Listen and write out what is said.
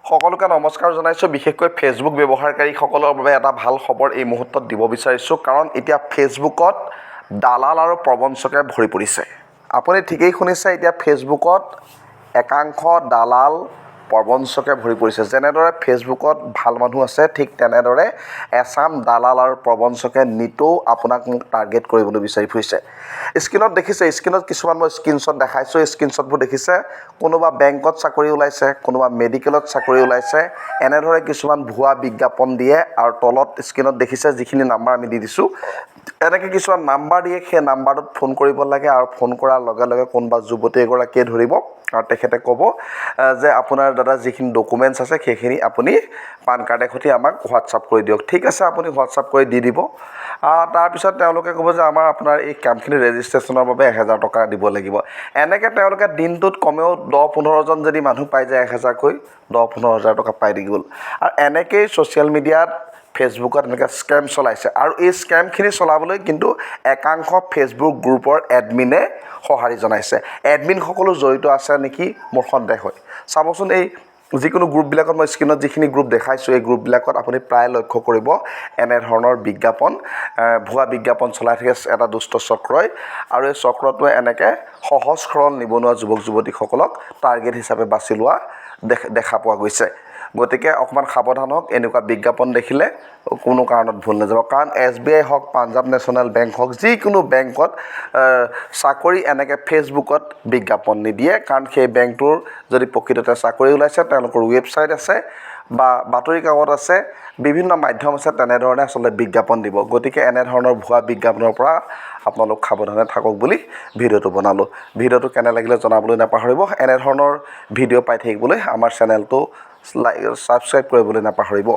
সকলোকে নমস্কাৰ জনাইছোঁ। বিশেষকৈ ফেচবুক ব্যৱহাৰকাৰীসকলৰ বাবে এটা ভাল খবৰ এই মুহূৰ্তত দিব বিচাৰিছোঁ, কাৰণ এতিয়া ফেচবুকত দালাল আৰু প্ৰবঞ্চকে ভৰি পৰিছে। আপুনি ঠিকেই শুনিছে, এতিয়া ফেচবুকত একাংশ দালাল প্ৰবঞ্চকে ভৰি পৰিছে। যেনেদৰে ফেচবুকত ভাল মানুহ আছে, ঠিক তেনেদৰে এচাম দালাল আৰু প্ৰবঞ্চকে নিতৌ আপোনাক মোক টাৰ্গেট কৰিবলৈ বিচাৰি ফুৰিছে। স্ক্ৰীণত দেখিছে, স্ক্ৰীণত কিছুমান মই স্ক্ৰীণশ্বট দেখাইছোঁ। স্ক্ৰীণশ্বটবোৰ দেখিছে, কোনোবা বেংকত চাকৰি ওলাইছে, কোনোবা মেডিকেলত চাকৰি ওলাইছে, এনেদৰে কিছুমান ভুৱা বিজ্ঞাপন দিয়ে আৰু তলত স্ক্ৰীণত দেখিছে যিখিনি নাম্বাৰ আমি দি দিছোঁ, এনেকৈ কিছুমান নাম্বাৰ দিয়ে। সেই নাম্বাৰটোত ফোন কৰিব লাগে আৰু ফোন কৰাৰ লগে লগে কোনোবা যুৱতী এগৰাকীয়ে ধৰিব আৰু তেখেতে ক'ব যে আপোনাৰ দাদা যিখিনি ডকুমেণ্টছ আছে সেইখিনি আপুনি পান কাৰ্ডে সৈতে আমাক হোৱাটছআপ কৰি দিয়ক। ঠিক আছে, আপুনি হোৱাটছআপ কৰি দি দিব। তাৰপিছত তেওঁলোকে ক'ব যে আপোনাৰ এই কামখিনি ৰেজিষ্ট্ৰেশ্যনৰ বাবে 1000 টকা দিব লাগিব। এনেকৈ তেওঁলোকে দিনটোত কমেও 10-15জন যদি মানুহ পাই যায় 1000কৈ, 10-15,000 টকা পাই দি গ'ল। আৰু এনেকৈয়ে ছ'চিয়েল মিডিয়াত ফেচবুকত এনেকৈ স্কেম চলাইছে। আৰু এই স্কেমখিনি চলাবলৈ কিন্তু একাংশ ফেচবুক গ্ৰুপৰ এডমিনে সঁহাৰি জনাইছে। এডমিনসকলো জড়িত আছে নেকি মোৰ সন্দেহ হয়। চাবচোন, এই যিকোনো গ্ৰুপবিলাকত মই স্ক্ৰীণত যিখিনি গ্ৰুপ দেখাইছোঁ, এই গ্ৰুপবিলাকত আপুনি প্ৰায় লক্ষ্য কৰিব এনেধৰণৰ বিজ্ঞাপন, ভুৱা বিজ্ঞাপন চলাই থাকে এটা দুষ্ট চক্ৰই। আৰু এই চক্ৰটোৱে এনেকৈ সহজ সৰল নিবনুৱা যুৱক যুৱতীসকলক টাৰ্গেট হিচাপে বাছি লোৱা দেখা পোৱা গৈছে। গতিকে অকণমান সাৱধান হওক, এনেকুৱা বিজ্ঞাপন দেখিলে কোনো কাৰণত ভুল নাযাব। কাৰণ SBI হওক, পাঞ্জাৱ নেশ্যনেল বেংক হওক, যিকোনো বেংকত চাকৰি এনেকৈ ফেচবুকত বিজ্ঞাপন নিদিয়ে। কাৰণ সেই বেংকটোৰ যদি প্ৰকৃততে চাকৰি ওলাইছে, তেওঁলোকৰ ৱেবছাইট আছে বা বাতৰি কাকত আছে, বিভিন্ন মাধ্যম আছে, তেনেধৰণে আচলতে বিজ্ঞাপন দিব। গতিকে এনেধৰণৰ ভুৱা বিজ্ঞাপনৰ পৰা আপোনালোক সাৱধানে থাকক বুলি ভিডিঅ'টো বনালোঁ। ভিডিঅ'টো কেনে লাগিলে জনাবলৈ নাপাহৰিব। এনেধৰণৰ ভিডিঅ' পাই থাকিবলৈ আমাৰ চেনেলটো ছাবস্ক্ৰাইব কৰিবলৈ নাপাহৰিব।